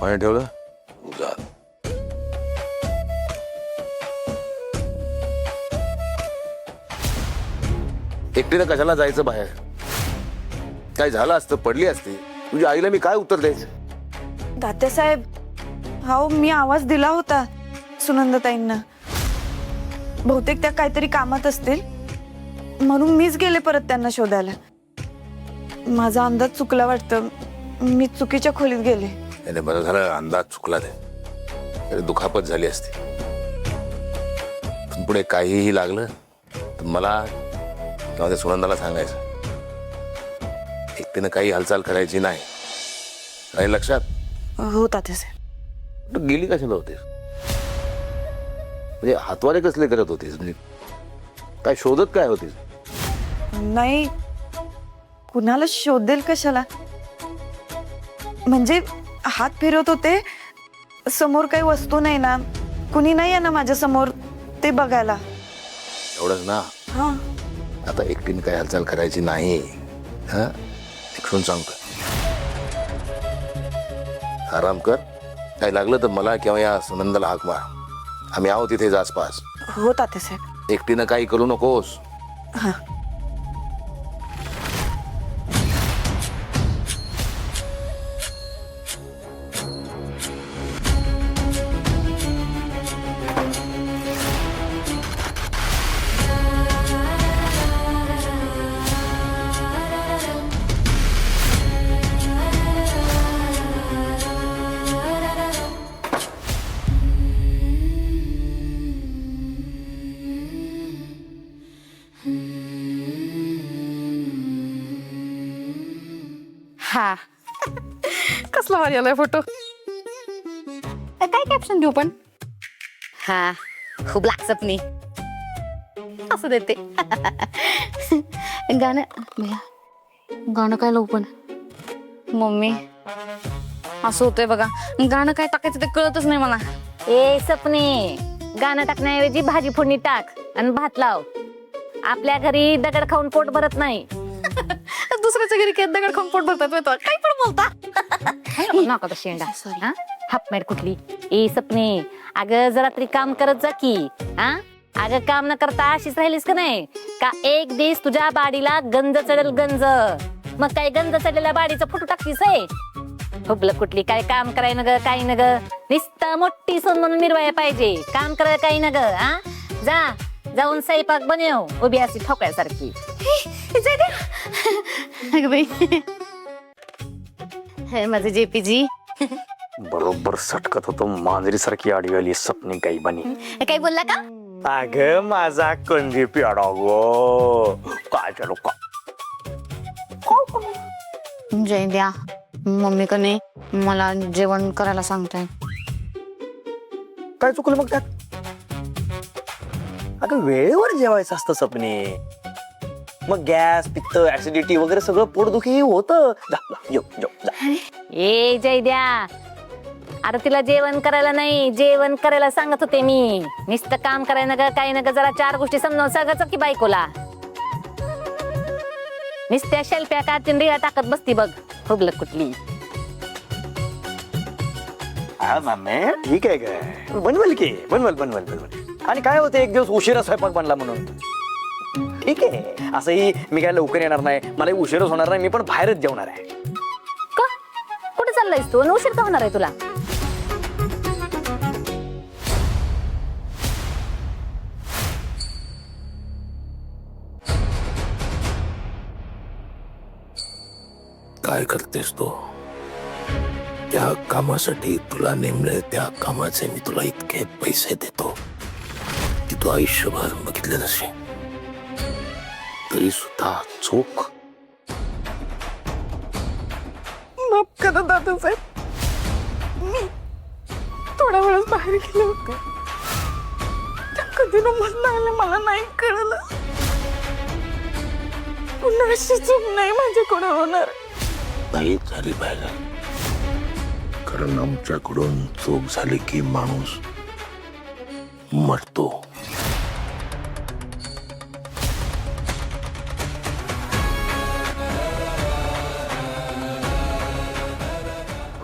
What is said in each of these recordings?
पाणी ठेवलं जा. एकटीनं कशाला जायचं बाहेर? काय झालं असतं, पडली असती, तुझ्या आईला मी काय उत्तर द्यायचं? तात्यासाहेब, हो मी आवाज दिला होता सुनंदाताईंना. बहुतेक त्या काहीतरी कामात असतील म्हणून मीच गेले परत त्यांना शोधायला. माझा अंदाज चुकला वाटतं, मी चुकीच्या खोलीत गेले. त्याने बरं झालं अंदाज चुकला ते, तरी दुखापत झाली असती. पण पुढे काहीही लागलं तर मला किंवा त्या सुनंदाला सांगायचं. एकटीनं काही हालचाल करायची नाही. काही लक्षात? हो तात्यासाहेब. तू गेली कशाला होतीस? म्हणजे हातवारे कसले करत होतीस? म्हणजे काय शोधत काय होतीस? नाही, कुणाला शोधेल कशाला, म्हणजे हात फिरवत होते. समोर काही वस्तू नाही ना, कुणी नाही आहे ना माझ्या समोर ते बघायला. एवढंच ना? हा. आता एकटीने काही हालचाल करायची नाही. हा, शिक्षून सांगतो. आराम कर. काही लागलं तर मला किंवा या सुनंदाला हाक मार. आम्ही आहोत तिथे आसपास. हो तात्यासाहेब. एकटीनं काही करू नकोस. हा. हा कसला भारी आलाय फोटो. काय कॅप्शन देऊ पण? हा खूप लाख सपनी असं देते. गाणं गाणं काय लावू पण? मम्मी असं होतंय बघा, गाणं काय टाकायचं ते कळतच नाही मला. ए सपने, गाणं टाकण्याऐवजी भाजी फोडणी टाक आणि भात लाव. आपल्या घरी दगड खाऊन पोट भरत नाही. दुसऱ्याच्या घरी काय दगड खाऊन पोट भरतात? काय पण बोलता नका तो शेंडा. हापमेड कुठली. ए सपने, अगं जरा तरी काम करत जा की. हा, अगं काम न करता अशीच राहिलीस का नाही का? एक दिवस तुझ्या बाडीला गंज चढेल गंज. मग काय गंज चढलेल्या बाडीचा फोटो टाकतीस आहे? हुबलं कुठली. काय काम कराय न ग, काही न ग. नुसतं मोठी सोन म्हणून मिरवायला पाहिजे. काम करायला काही न ग. हा, जा जाऊन स्वयंपाक बनव. उभी अशी ठोकळ्यासारखी. माझे जेपीजी बरोबर सटकत होतो मांजरी सारखी आडवी आली सपनी काही बनी. काय बोलला का? अग माझा कंदी प्याडा गो. काय चालू का? जय द्या, मम्मी का नाही मला जेवण करायला सांगताय. काय चुकलं मग त्यात? अगं वेळेवर जेवायचं असतं सपने. मग गॅस पित्त ऍसिडिटी वगैरे सगळं पोटदुखी होतं. ए जय द्या, अरे तिला जेवण करायला नाही, जेवण करायला सांगत होते मी. नुसतं काम करायला ग, काही न ग. जरा चार गोष्टी समजावून सांगायचं की बायकोला. नुसत्या शेल्प्या काढतील रिया टाकत बसती बघ. हुबलं कुठली. हा मम्मी ठीक आहे काय, बनवल की बनवल बनवल बनवल. आणि काय होतं, एक दिवस उशिरा स्वयंपाक बनला म्हणून ठीक आहे. असंही मी काय लवकर येणार नाही, मला उशीरच होणार नाही. मी पण बाहेरच जेवणार आहे. का कुठे चाललायस तू? उशीर का होणार आहे तुला? काय करतेस तू? त्या कामासाठी तुला नेमले, त्या कामाचे मी तुला इतके पैसे देतो की तू आयुष्यभर बघितले नसे. तरी सुद्धा चूक. माफ करा दादासाहेब, मी थोड्या वेळच बाहेर गेले होते. कधी नमत लागले मला नाही कळलं. पुन्हा अशी चूक नाही माझ्याकडे होणार. नाही झाली पाहिजे, कारण आमच्याकडून चूक झाली की माणूस मरतो.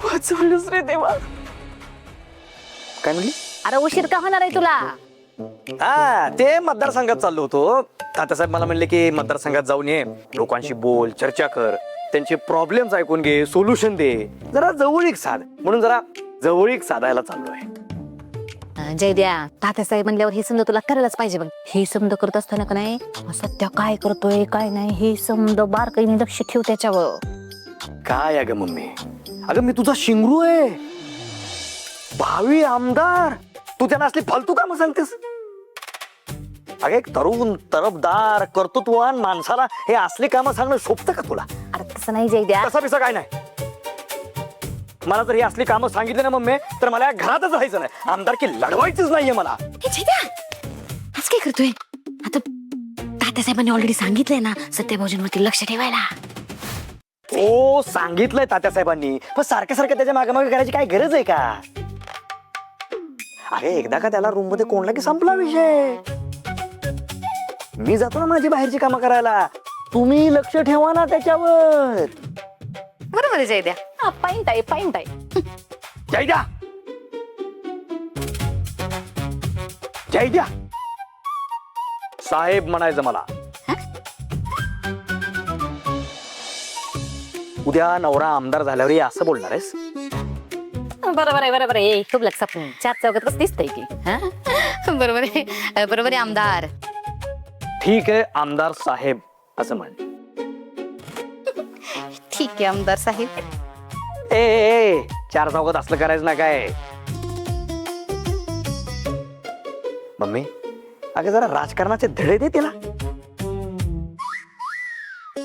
वाचवलंच रे देवा. काय म्हणली? अरे उशीर का होणार आहे तुला? हा ते मतदारसंघात चाललो होतो. तात्यासाहेब मला म्हणले की मतदारसंघात जाऊन ये, लोकांशी बोल, चर्चा कर, त्यांचे प्रॉब्लेम्स ऐकून घे, सोल्युशन दे, जरा जवळीक साध. म्हणून जरा जवळीक साधायला चाललोय. जयद्या, तात्यासाहेब म्हणल्यावर हे समजा तुला करायलाच पाहिजे बघ. हे समजा करत असताना का नाही सध्या काय करतोय काय नाही हे समजा बारकाईने लक्ष ठेव त्याच्यावर. काय अगं मम्मी, अगं मी तुझा शिंगरू आहे, भावी आमदार. तू त्यांना असली फालतू कामं सांगतेस? अगं एक तरुण तरफदार कर्तृत्ववान माणसाला हे असली कामं सांगणं शोभतं का तुला? अरे तसं नाही जयद्या. तसा बिसा काय नाही. मला जर ही असली कामं सांगितली ना मम्मी, तर मला या घरातच राहायचं नाही. आमदारकी लढवायचीच नाहीये मला. हे जयद्या, आज काय करतोय? आता तात्यासाहेबांनी ऑलरेडी सांगितलंय ना सत्यभाऊजींवरती लक्ष ठेवायला. हो सांगितलंय तात्यासाहेबांनी, पण सारखं सारखं त्याच्या मागे मागे करायची काय गरज आहे का? अरे एकदा का त्याला रूम मध्ये कोणला की संपला विषय. मी जातो ना माझी बाहेरची कामं करायला, तुम्ही लक्ष ठेवा ना त्याच्यावर. बरोबर आहे जयद्या. हा पाईंट आहे, पाईंट आहे. जय द्या, जय द्या साहेब म्हणायचं मला. उद्या नवरा आमदार झाल्यावर असं बोलणार आहेस? बरोबर आहे, बरोबर आहे. खूप लक्षात चार चौकात कसं दिसतंय की. हा बरोबर आहे, बरोबर आहे आमदार. ठीक आहे आमदार साहेब असं म्हण. ठीक आहे आमदार साहेब. ए चार चौकात असलं करायचं ना काय. मम्मी अगं जरा राजकारणाचे धडे दे तिला.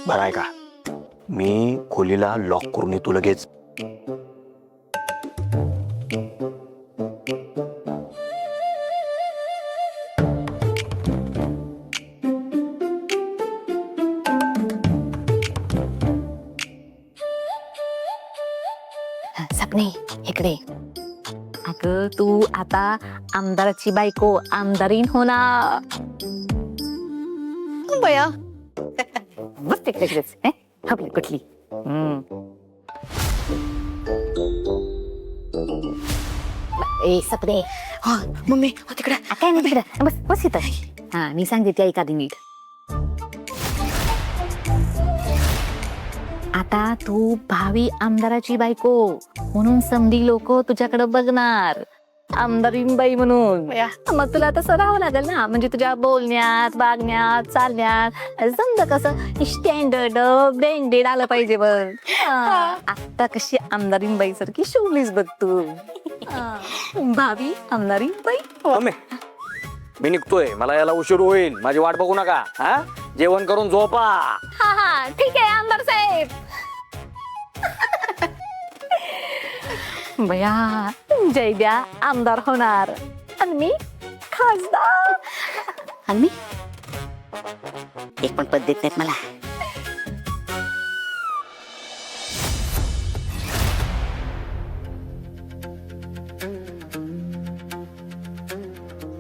बरं आहे का, मी खोलीला लॉक करून येतो लगेच. सपने इकडे. अगं तू आता आमदाराची बायको आमदारीन होणार. बया बस तिकडेच हवी कुठली. ए सपने. हा मम्मी तिकडे. काय नाही तिकडे बस बस इथं. हा मी सांगते ती ऐका आधी नीट. आता तू भावी आमदाराची बायको म्हणून समधी लोक तुझ्याकडे बघणार आमदारीन बाई म्हणून. मग तुला तसं राहावं लागेल ना, म्हणजे तुझ्या बोलण्यात वागण्यात चालण्यात समजा कसं स्टँडर्ड ब्रँडेड आलं पाहिजे बघ. आता कशी आमदारीन बाई सारखी शिवलीस बघ तू. भावी आमदारीन बाई. मम्मी मी निघतोय, मला याला उशीर होईल. माझी वाट बघू नका. हा जेवण करून झोपा. हा हा ठीक आहे आमदार साहेब. बया जयद्या आमदार होणार आणि मी खासदार. आणि मी एक पण पद देत नाहीत मला.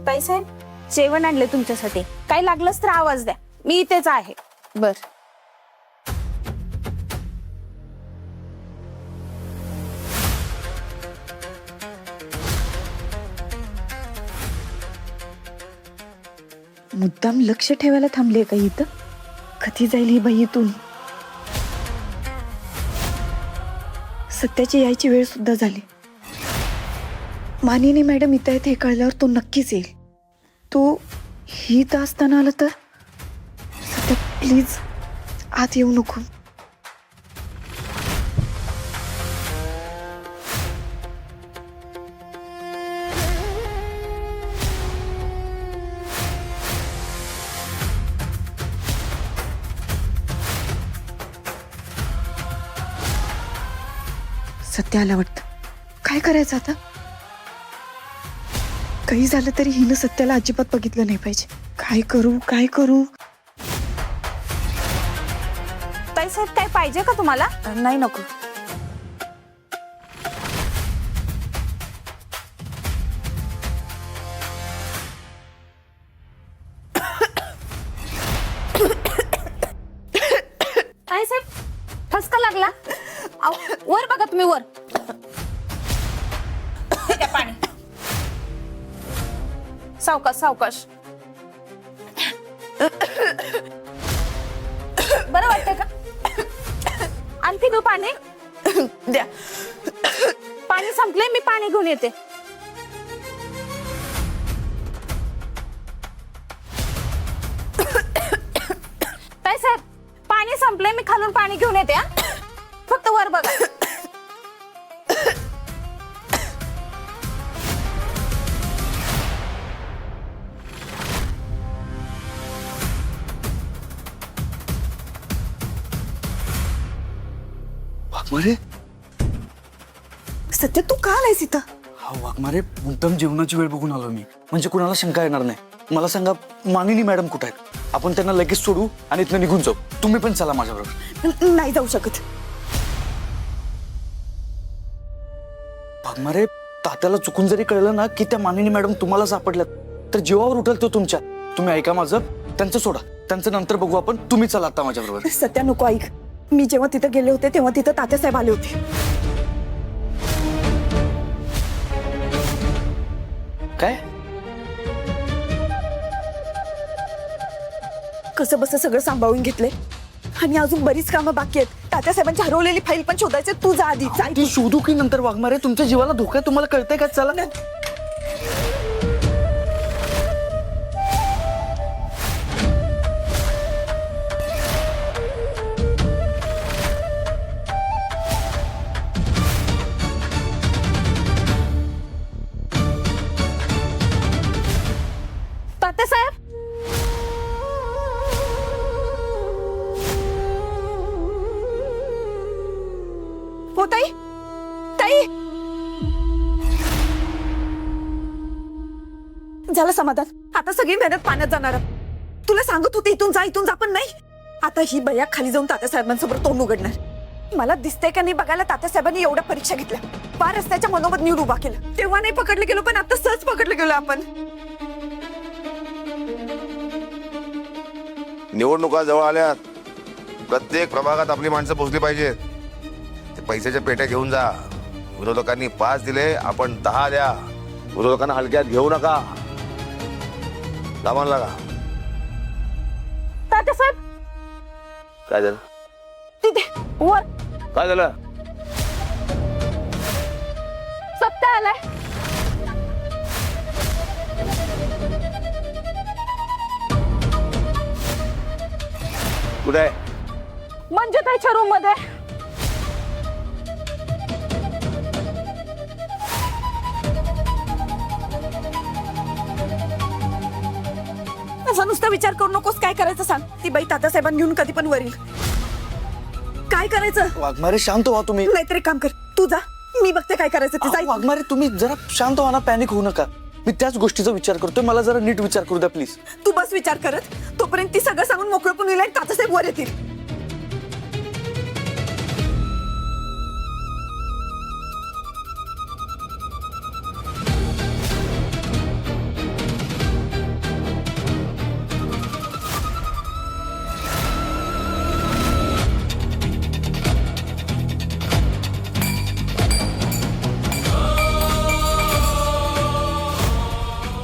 ताईसाहेब जेवण आणले तुमच्यासाठी. काही लागलंच तर आवाज द्या, मी इथेच आहे. बर. मुद्दाम लक्ष ठेवायला थांबले का इथं? कधी जाईल ही बाई इथून? सत्याची यायची वेळ सुद्धा झाली. मानिनी मॅडम इथं आहेत हे कळल्यावर तो नक्कीच येईल. तो ही इथं असताना आलं तर? सत्या प्लीज आत येऊ नको. सत्या आला वाटतं. काय करायचं आता? काही झालं तरी हिनं सत्याला अजिबात बघितलं नाही पाहिजे. काय करू काय करू? ताईसाहेब काय पाहिजे का तुम्हाला? नाही नको. ताईसाहेब ठसका लागला. वर बघा तुम्ही वर. त्या पाणी. सावकाश सावकाश. बरं वाटतंय का? आणखी घेऊ पाणी? द्या. पाणी संपलंय, मी पाणी घेऊन येते. ताई साहेब, पाणी संपलंय, मी खालून पाणी घेऊन येते. हा, फक्त वर बघा. वाघमारे सत्य तू का आलायस इथं? हा वाघमारे मुद्दाम जेवणाची वेळ बघून आलो मी, म्हणजे कुणाला शंका येणार नाही. मला सांगा, मानिनी मॅडम कुठे आहेत? आपण त्यांना लगेच सोडू आणि इथनं निघून जाऊ. तुम्ही पण चला माझ्याबरोबर. नाही जाऊ शकत. वाघमारे, तात्याला चुकून जरी कळलं ना की त्या मानिनी मॅडम तुम्हाला सापडल्यात तर जीवावर उठल तो तुमच्या. तुम्ही ऐका माझं, त्यांचं सोडा, त्यांचं नंतर बघू आपण. तुम्ही चला आता माझ्याबरोबर. सत्या नको, ऐक. मी जेव्हा तिथं गेले होते तेव्हा तिथं तात्यासाहेब आले होते. काय? कसं बस सगळं सांभाळून घेतलंय आणि अजून बरीच कामं बाकी आहेत. तात्यासाहेबांची हरवलेली फाईल पण शोधायचे. तू जा आधी, जा. ती शोधू की नंतर? वाघमारे, तुमच्या जीवाला धोका आहे, तुम्हाला कळतंय का? चला. तात्यासाहेब, हो ताई, ताई. झालं समाधान. आता सगळी मेहनत पाण्यात जाणार. तुला सांगत होते इथून जा पण नाही. आता ही बया खाली जाऊन तात्यासाहेबांसमोर तोंड उघडणार. मला दिसतंय का नाही बघायला तात्यासाहेबांनी एवढ्या परीक्षा घेतल्या, पार रस्त्याच्या मनोमत नीड उभा केलं. तेव्हा नाही पकडलं गेलो, पण आता सहज पकडलं गेलो आपण. निवडणुका जवळ आल्यात. प्रत्येक प्रभागात आपली माणसं पोहोचली पाहिजेत. ते पैशाच्या पेट्या घेऊन जा. विरोधकांनी 5 दिले, आपण 10 द्या. विरोधकांना हलक्यात घेऊ नका. दामान लागा. तात्यासाहेब, काय झालं? तिथे वर काय झालं? सत्य आलाय. कुठे आहे? मंजुताईच्या रूम मध्ये. असा नुसता विचार करू नकोस. काय करायचं सांग. ती बाई तात्यासाहेबांनी घेऊन कधी पण वरील. काय करायचं? वाघमारे, शांत व्हा तुम्ही. नाहीतर एक काम कर, तू जा, मी बघते काय करायचं ते. अहो, जाय. वाघमारे, तुम्ही जरा शांत व्हा ना, पॅनिक होऊ नका. मी त्याच गोष्टीचा विचार करतोय. मला जरा नीट विचार करू द्या प्लीज. तू बस विचार करत. तोपर्यंत ती सगळं सांगून मोकळं पण येईल आणि तात्यासाहेब वर येतील.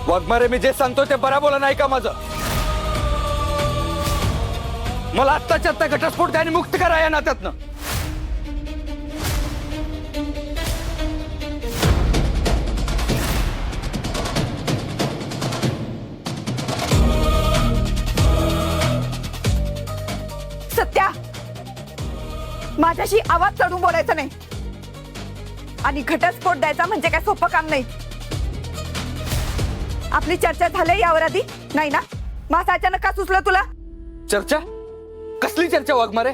वाघमारे, मी जे सांगतो ते बरोबर नाही का माझं? मला आत्ताच्या आत्ता घटस्फोट द्या आणि मुक्त करा या नात्यातनं. सत्या, माझ्याशी आवाज चढून बोलायचं नाही आणि घटस्फोट द्यायचा म्हणजे काय सोपं काम नाही. आपली चर्चा झाली यावर आधी? नाही ना? माझं अचानक का सुचलं तुला? चर्चा? कसली चर्चा वाघमारे?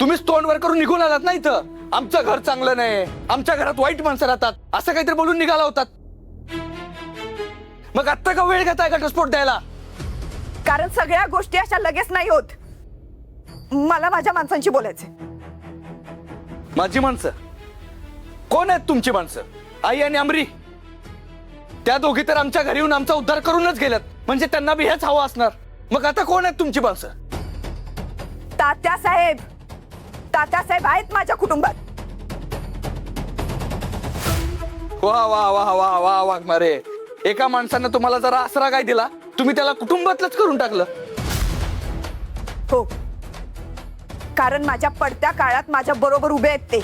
तुम्हीच तोंडवर करून निघून आलात ना इथं. आमचं घर चांगलं नाही, आमच्या घरात वाईट माणसं राहतात, असं काहीतरी बोलून निघाला होतात. मग आत्ता का वेळ घेताय घटस्फोट द्यायला? कारण सगळ्या गोष्टी अशा लगेच नाही होत. मला माझ्या माणसांशी बोलायचंय. माझी माणसं? कोण आहेत तुमची माणसं? आई आणि अमरी? त्या दोघी तर आमच्या घरी येऊन आमचा उद्धार करूनच गेल्यात, म्हणजे त्यांना बी हेच हवं असणार. मग आता कोण आहेत तुमची माणसं? तात्यासाहेब. तात्यासाहेब आहेत माझ्या कुटुंबात. वा वा वा वा वा वाघमारे, एका माणसानं तुम्हाला जरा आसरा काय दिला, तुम्ही त्याला कुटुंबातलंच करून टाकलं. हो, कारण माझ्या पडत्या काळात माझ्या बरोबर उभे आहेत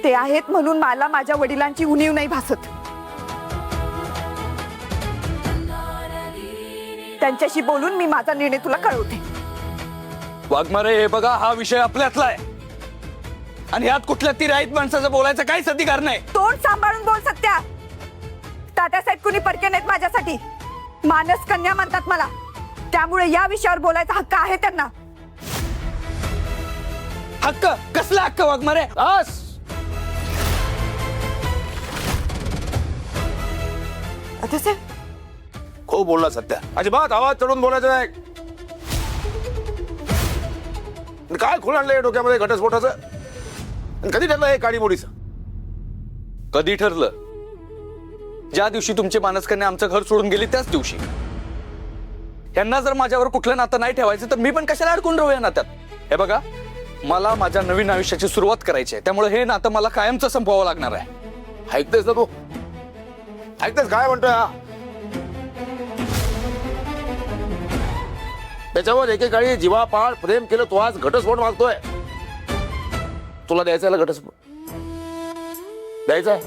ते आहेत म्हणून मला माझ्या वडिलांची उणीव नाही भासत. त्यांच्याशी बोलून मी माझा निर्णय तुला कळवते. वाघमारे, हे बघा, हा विषय आपल्यातला आहे आणि यात कुठल्या ती राईत माणसाचं बोलायचं काहीच अधिकार नाही. तोंड सांभाळून बोल सत्या. तात्यासाहेब कुणी परके नाहीत माझ्यासाठी. मानस कन्या म्हणतात मला, त्यामुळे या विषयावर बोलायचा हक्क आहे त्यांना. हक्क? कसला हक्क वाघमारे? आस तात्यासाहेब, खूप बोलला सत्या, अजिबात आवाज चढून बोलायचं नाही. काय खून आणलंय डोक्यामध्ये घटस्फोटाचं? आणि कधी ठरलं हे काडीमोडीचं? कधी ठरलं? ज्या दिवशी तुमचे मानसकन्या आमचं घर सोडून गेली त्याच दिवशी. यांना जर माझ्यावर कुठलं नातं नाही ठेवायचं तर मी पण कशाला अडकून राहू या नात्यात? हे बघा, मला माझ्या नवीन आयुष्याची सुरुवात करायची आहे, त्यामुळे हे नातं मला कायमचं संपवावं लागणार आहे. ऐकतेस ना तू? ऐकतेस काय म्हणतोय हा? त्याच्यावर एकेकाळी जीवापाड प्रेम केलं, तो आज घटस्फोट मागतोय. तुला द्यायचा आहे घटस्फोट? द्यायचा आहे?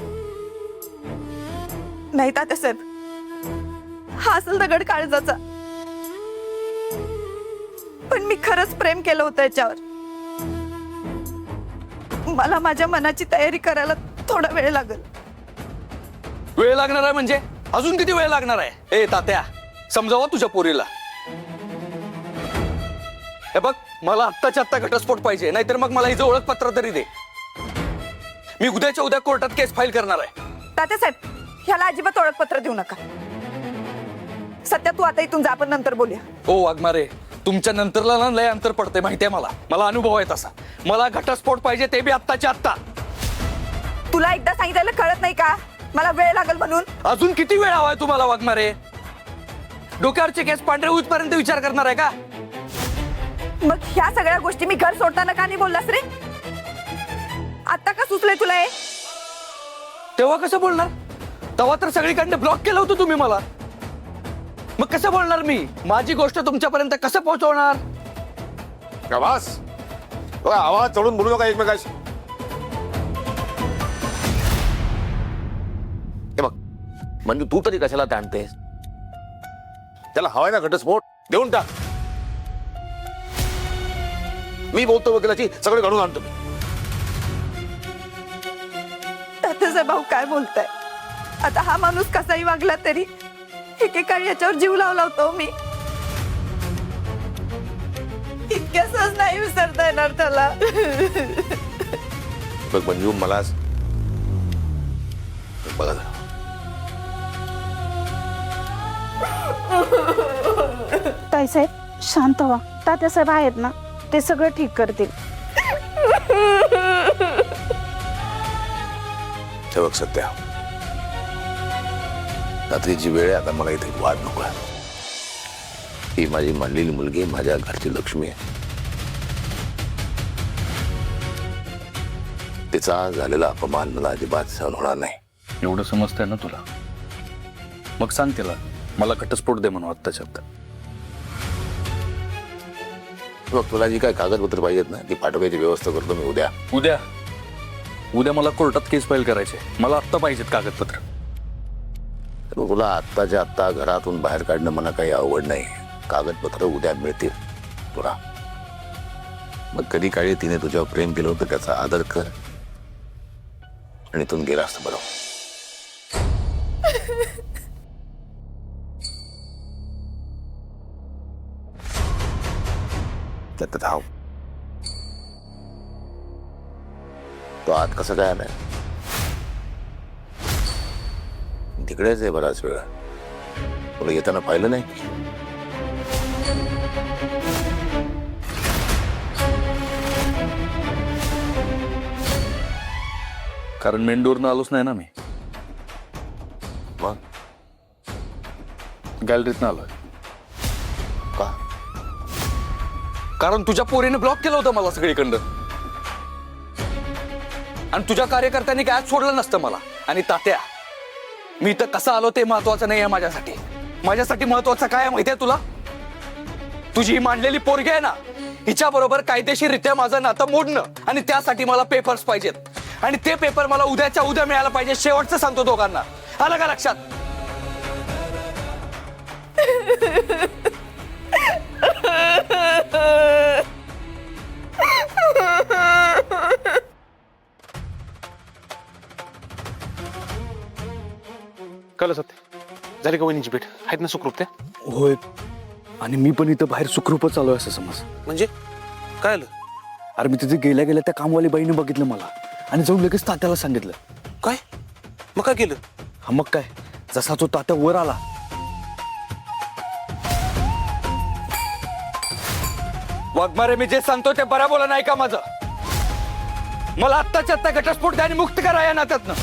नाही तात्यासाहेब, हा असेल दगड काळजाचा, पण मी खरंच प्रेम केलं होतं याच्यावर. मला माझ्या मनाची तयारी करायला थोडा वेळ लागेल. वेळ लागणार आहे म्हणजे अजून किती वेळ लागणार आहे? ए तात्या, समजावा तुझ्या पोरीला. हे बघ, मला आत्ताच्या आत्ता घटस्फोट पाहिजे, नाहीतर मग मला हिचं ओळखपत्र तरी दे. मी उद्याच्या उद्या कोर्टात केस फाईल करणार आहे. तात्यासाहेब, ह्याला अजिबात ओळखपत्र देऊ नका. सत्या, तू आता इथून जा, आपण नंतर बोलूया. ओ वाघमारे, तुमच्या नंतरला ना लय अंतर पडते माहितीये मला अनुभव आहे तसा. मला घटस्फोट पाहिजे, ते बी आत्ताच्या आत्ता. तुला एकदा सांगितलेलं कळत नाही का? मला वेळ लागेल म्हणून. अजून किती वेळ हवाय तुम्हाला वाघमारे? डोक्यावरचे केस पांढरे होईपर्यंत विचार करणार आहे का? मग ह्या सगळ्या गोष्टी मी घर सोडताना का नाही बोललास रे? आता का सुचलंय तुला हे? तेव्हा कसं बोलणार? तेव्हा तर सगळीकडनं ब्लॉक केलं होतं तुम्ही मला. मग कसं बोलणार मी? माझी गोष्ट तुमच्यापर्यंत कसं पोहोचवणार? आवाज आवाज चढून बोलू नका एकमेकाशी. हे बघ, म्हणजे तू तरी कशाला ताणतेस? त्याला हवाय ना घटस्फोट, देऊन टाक. मी बोलतो वकिलाची, सगळे घडून आणतो मी. तात्यासाहेब भाऊ काय बोलताय? आता हा माणूस कसाही वागला तरी एकेकाळी याच्यावर जीव लावला होता मी. इतक्या सहज नाही विसरता येणार त्याला. बघ मंजू, मला बघा जरा. ताईसाहेब शांत व्हा. तात्यासाहेब आहेत ना, ते सगळं ठीक करतील. हे बघ सत्या, रात्रीची वेळ आहे, आता मला इथे वाद नको आहे. ही माझी म्हणलेली मुलगी, माझ्या घरची लक्ष्मी आहे. तिचा झालेला अपमान मला अजिबात सहन होणार नाही. एवढं समजतंय ना तुला? मग सांग तिला मला घटस्फोट दे म्हणून आत्ताच्या आत्ता. बघ, तुला जी काय कागदपत्र पाहिजेत ना, ती पाठवायची व्यवस्था करतो मी उद्या. उद्या मला कोर्टात केस फाईल करायचे. मला आत्ता पाहिजेत कागदपत्र. तर तुला आत्ताच्या आत्ता घरातून बाहेर काढणं मला काही अवघड नाही. कागदपत्र उद्या मिळतील तुला. मग कधी काळी तिने तुझ्यावर प्रेम केलं होतं, त्याचा आदर कर आणि इथून गेला असतं बरं. त्यात धाव. तो आत कसं काय आलाय? तिकडेच आहे बराच वेळ. तुला येताना पाहिलं नाही? कारण मेंढूरनं आलोच नाही ना मी. मग गॅलरीतनं आलोय. का? कारण तुझ्या पोरीने ब्लॉक केलं होतं मला सगळीकडं. आणि तुझ्या कार्यकर्त्यांनी काय सोडलं नसतं मला. आणि तात्या, मी इथं कसं आलो ते महत्वाचं नाही आहे माझ्यासाठी. माझ्यासाठी महत्वाचं काय आहे माहितीये तुला? तुझी ही मांडलेली पोरगी आहे ना, हिच्या बरोबर कायदेशीररित्या माझं नातं मोडणं. आणि त्यासाठी मला पेपर्स पाहिजेत. आणि ते पेपर मला उद्याच्या उद्या मिळायला पाहिजे. शेवटचं सांगतो दोघांना. आलं का लक्षात? कळलं सत्य? झाली का वहिनीची भेट? आहेत ना सुखरूप त्या? होय. आणि मी पण इथं बाहेर सुखरूपच चालू आहे असं समज. म्हणजे काय आलं? अरे मी तिथे गेल्या गेल्या त्या कामवाली बाईने बघितलं मला आणि जाऊन लगेच तात्याला सांगितलं. काय? मग काय केलं? हा मग काय, जसा तो तात्या वर आला, वाघमारे मी जे सांगतो ते बरा बोला नाही का माझं? मला आत्ताच्या आत्ता घटस्फोट द्या आणि मुक्त करा या नात्यातनं.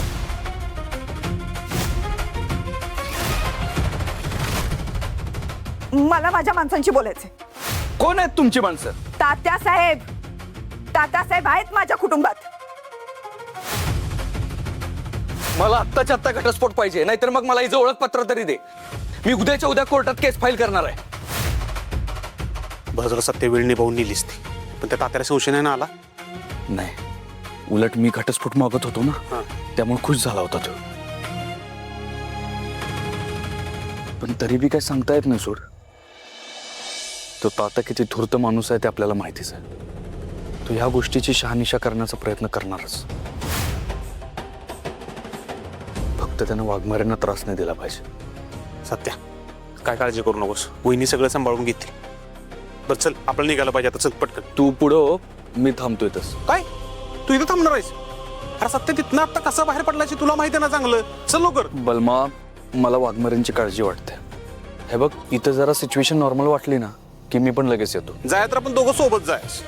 मला माझ्या माणसांशी बोलायचंय. कोण आहेत तुमची माणसं? तात्यासाहेब आहेत माझ्या कुटुंबात. मला आत्ताच्या आत्ता घटस्फोट पाहिजे, नाहीतर मग मला हिचं ओळखपत्र तरी दे. मी उद्याच्या उद्या कोर्टात केस फाईल करणार आहे. बरं जरा सत्य वेळ निभावून नेलीस ती, पण त्या तात्याला संशय नाही ना आला? नाही, उलट मी घटस्फोट मागत होतो ना, त्यामुळे खुश झाला होता तो. पण तरी बी काय सांगता येत नाही सोड. तो तात्या किती धूर्त माणूस आहे ते आपल्याला माहितीच आहे. तो ह्या गोष्टीची शहानिशा करण्याचा प्रयत्न करणारच. फक्त त्यानं वाघमाऱ्यांना त्रास नाही दिला पाहिजे. सत्या काय काळजी करू नकोस, वहिनी सगळं सांभाळून घेतील. बरं चल, आपल्याला निघायला पाहिजे आता. चल पटकन. तू पुढं, मी थांबतोय तस. काय तू इथं थांबणार आहेस? अरे सत्य तिथनं आता कसं बाहेर पडलायची तुला माहिती आहे ना चांगलं. चल लवकर. बलमा, मला वाघमाऱ्यांची काळजी वाटते. हे बघ, इथं जरा सिच्युएशन नॉर्मल वाटली ना की मी पण लगेच येतो. जाय तर आपण दोघं सोबत जायस.